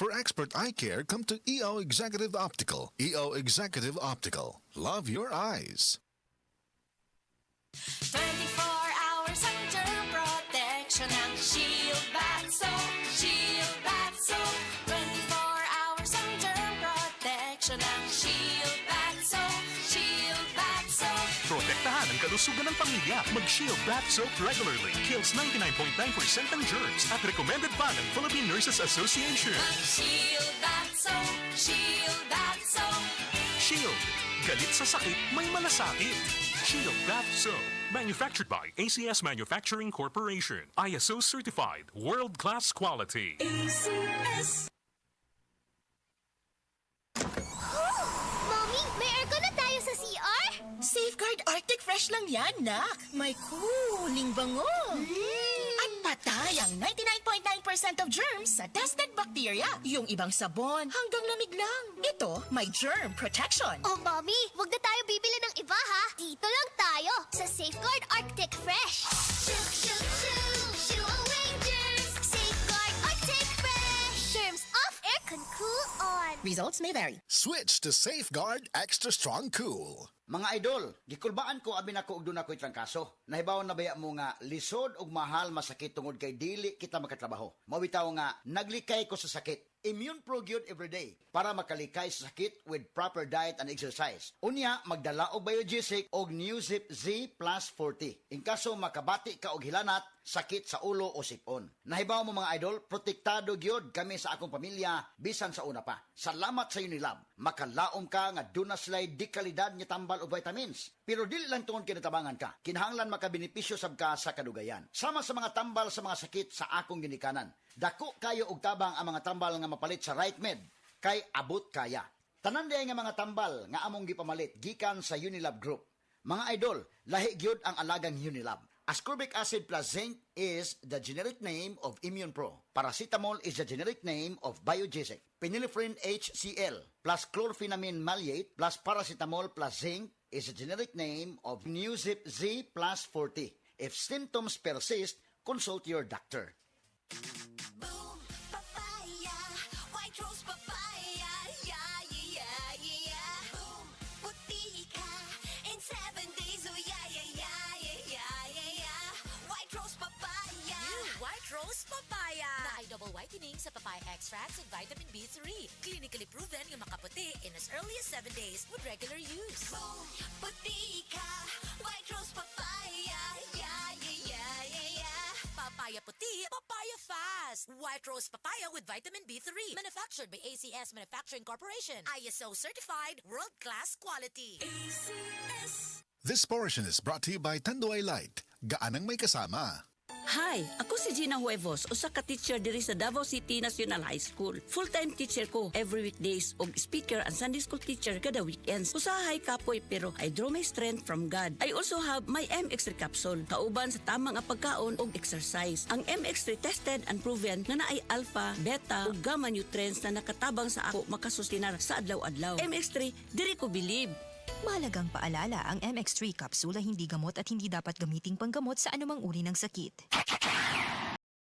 For expert eye care, come to EO Executive Optical. EO Executive Optical. Love your eyes. 24 hours ang germ protection ng Shield Bath Soap. Shield Bath Soap. 24 hours ang germ protection ng Shield Bath Soap. Shield Bath Soap. Protektahan ang kalusugan ng pamilya. Mag-Shield Bath Soap regularly. Kills 99.9% ng germs at recommended pa ng Philippine Nurses Association. Shield Bath Soap. Shield Bath Soap. Shield. Galit sa sakit, may malasakit. Shield Bath Soap. Manufactured by ACS Manufacturing Corporation. ISO certified. World-class quality. ACS. Mommy, may aircon na tayo sa CR? Safeguard Arctic Fresh lang yan, nak. May cooling bango. At patay ang 99.9% of germs sa tested bacteria. Yung ibang sabon, hanggang lamig lang. Ito, may germ protection. Oh, Mommy, wag na tayo bibili ng iba, ha? Dito lang tayo sa Safeguard Arctic Fresh. Shoo, shoo, shoo, shoo away germs. Safeguard Arctic Fresh. Germs off, aircon cool on. Results may vary. Switch to Safeguard Extra Strong Cool. Mga idol, gikulbaan ko abi nako og duna ko'y trangkaso. Nahibaw na baya mo nga lisod og mahal masakit tungod kay dili kita makatrabaho. Mawitaw nga naglikay ko sa sakit. Immune Pro Gyud everyday para makalikay sa sakit with proper diet and exercise. Unya, magdala og Biogesic og Newzip Z Plus 40. In kaso makabati ka og hilanat, sakit sa ulo o sipon. Nahibaw mo mga idol, protektado gyud kami sa akong pamilya bisan sa una pa. Salamat sa Unilab. Makalaom ka nga duna sila'y di kalidad nga tambal o vitamins. Pero dili lang tungod kinatabangan ka. Kinahanglan makabenepisyo sab ka sa kadugayan. Sama sa mga tambal sa mga sakit sa akong ginikanan. Dako kayo og tabang ang mga tambal nga mapalit sa Right Med kay abot kaya. Tanan day nga mga tambal nga among gipamalit gikan sa Unilab Group. Mga idol, lahi gyud ang alagang Unilab. Ascorbic acid plus zinc is the generic name of Immune Pro. Paracetamol is the generic name of Biogesic. Phenylephrine HCl plus chlorphenamine maleate plus paracetamol plus zinc is the generic name of Newzip Z plus 40. If symptoms persist, consult your doctor. Boom, papaya, white rose papaya, yeah, yeah, yeah. Boom, puti ka in 7 days, oh yeah, yeah, yeah, yeah, yeah, yeah. White rose papaya. New White Rose Papaya. Na ay double whitening sa papaya extracts and vitamin B3. Clinically proven yung makaputi in as early as 7 days with regular use. Boom, puti ka, white rose papaya, yeah, yeah, yeah, yeah, yeah. Papaya puti, papaya fast. White Rose Papaya with vitamin B3. Manufactured by ACS Manufacturing Corporation. ISO certified, world-class quality. ACS. This portion is brought to you by Tanduay Light. Gaanang may kasama. Hi, ako si Gina Huevos, usa ka teacher diri sa Davao City National High School. Full-time teacher ko every weekdays og speaker and Sunday school teacher kada weekends. Usahay kapoy pero I draw my strength from God. I also have my MX3 capsule, kauban sa tamang nga pagkaon og exercise. Ang MX3 tested and proven nga naay alpha, beta ug gamma nutrients na nakatabang sa ako makasustinar sa adlaw-adlaw. MX3, diri ko believe. Mahalagang paalala, ang MX3 capsule ay hindi gamot at hindi dapat gamiting panggamot sa anumang uri ng sakit.